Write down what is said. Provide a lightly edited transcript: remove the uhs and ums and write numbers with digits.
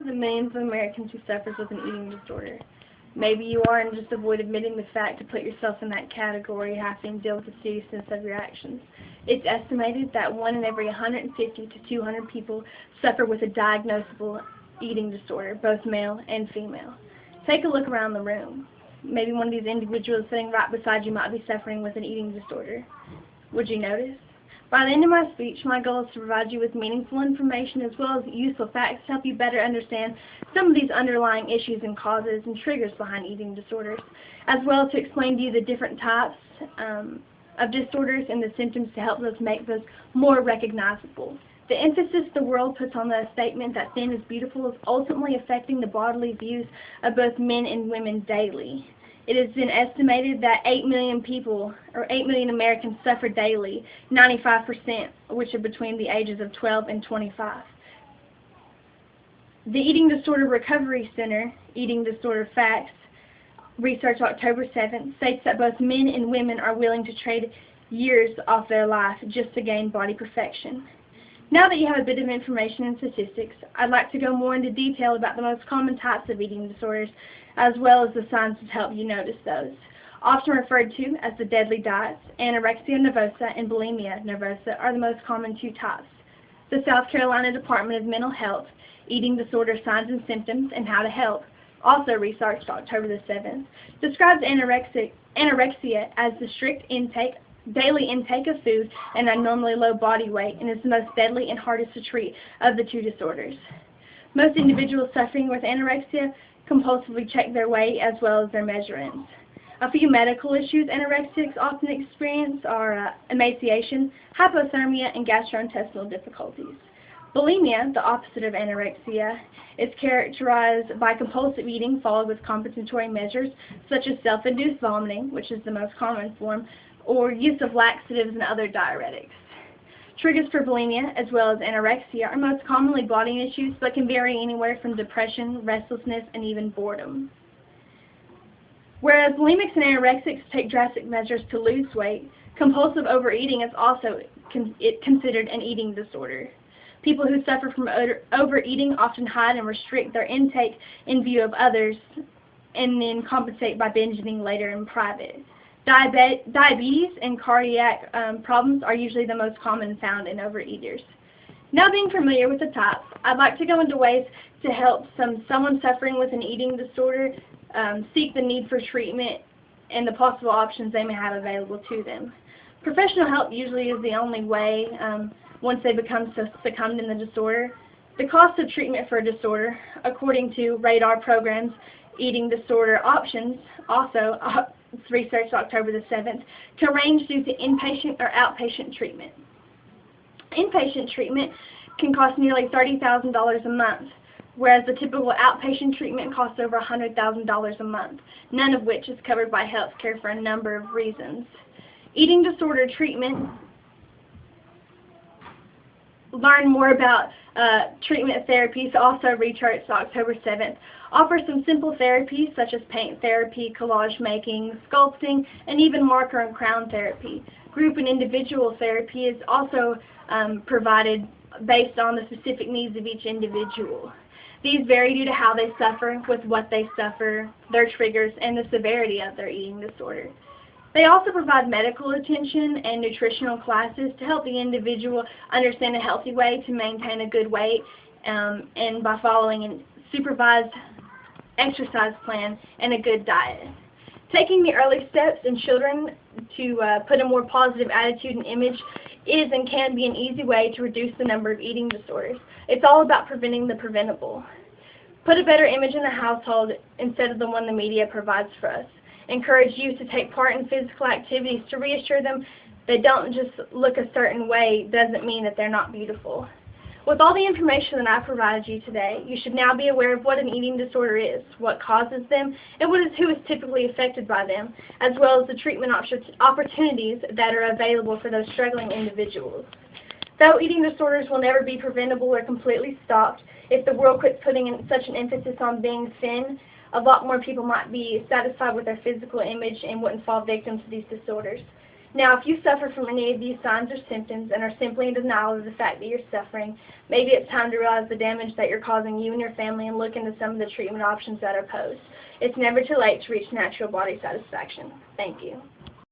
The millions of Americans who suffers with an eating disorder. Maybe you are and just avoid admitting the fact to put yourself in that category, having to deal with the seriousness of your actions. It's estimated that 1 in every 150 to 200 people suffer with a diagnosable eating disorder, both male and female. Take a look around the room. Maybe one of these individuals sitting right beside you might be suffering with an eating disorder. Would you notice? By the end of my speech, my goal is to provide you with meaningful information as well as useful facts to help you better understand some of these underlying issues and causes and triggers behind eating disorders, as well as to explain to you the different types of disorders and the symptoms to help us make those more recognizable. The emphasis the world puts on the statement that thin is beautiful is ultimately affecting the bodily views of both men and women daily. It has been estimated that 8 million people, or 8 million Americans, suffer daily, 95%, which are between the ages of 12 and 25. The Eating Disorder Recovery Center, Eating Disorder Facts, research October 7th, states that both men and women are willing to trade years off their life just to gain body perfection. Now that you have a bit of information and statistics, I'd like to go more into detail about the most common types of eating disorders, as well as the signs to help you notice those. Often referred to as the deadly diets, anorexia nervosa and bulimia nervosa are the most common two types. The South Carolina Department of Mental Health, Eating Disorder Signs and Symptoms and How to Help, also researched October the 7th, describes anorexia as the strict daily intake of food and abnormally low body weight, and is the most deadly and hardest to treat of the two disorders. Most individuals suffering with anorexia compulsively check their weight as well as their measurements. A few medical issues anorexics often experience are emaciation, hypothermia, and gastrointestinal difficulties. Bulimia, the opposite of anorexia, is characterized by compulsive eating followed with compensatory measures such as self-induced vomiting, which is the most common form, or use of laxatives and other diuretics. Triggers for bulimia, as well as anorexia, are most commonly body issues, but can vary anywhere from depression, restlessness, and even boredom. Whereas bulimics and anorexics take drastic measures to lose weight, compulsive overeating is also considered an eating disorder. People who suffer from overeating often hide and restrict their intake in view of others, and then compensate by binge eating later in private. Diabetes and cardiac problems are usually the most common found in overeaters. Now being familiar with the types, I'd like to go into ways to help someone suffering with an eating disorder seek the need for treatment and the possible options they may have available to them. Professional help usually is the only way once they become succumbed in the disorder. The cost of treatment for a disorder, according to RADAR programs, Eating Disorder Options, also researched October the 7th, can range due to inpatient or outpatient treatment. Inpatient treatment can cost nearly $30,000 a month, whereas the typical outpatient treatment costs over $100,000 a month, none of which is covered by health care for a number of reasons. Eating disorder treatment. Learn more about treatment therapies, also researched October 7th, offer some simple therapies such as paint therapy, collage making, sculpting, and even marker and crown therapy. Group and individual therapy is also provided based on the specific needs of each individual. These vary due to how they suffer, with what they suffer, their triggers, and the severity of their eating disorder. They also provide medical attention and nutritional classes to help the individual understand a healthy way to maintain a good weight and by following a supervised exercise plan and a good diet. Taking the early steps in children to put a more positive attitude and image is and can be an easy way to reduce the number of eating disorders. It's all about preventing the preventable. Put a better image in the household instead of the one the media provides for us. Encourage youth to take part in physical activities to reassure them they don't just look a certain way doesn't mean that they're not beautiful. With all the information that I provided you today, you should now be aware of what an eating disorder is, what causes them, and who is typically affected by them, as well as the treatment opportunities that are available for those struggling individuals. Though eating disorders will never be preventable or completely stopped, if the world quits putting such an emphasis on being thin, a lot more people might be satisfied with their physical image and wouldn't fall victim to these disorders. Now, if you suffer from any of these signs or symptoms and are simply in denial of the fact that you're suffering, maybe it's time to realize the damage that you're causing you and your family and look into some of the treatment options that are posed. It's never too late to reach natural body satisfaction. Thank you.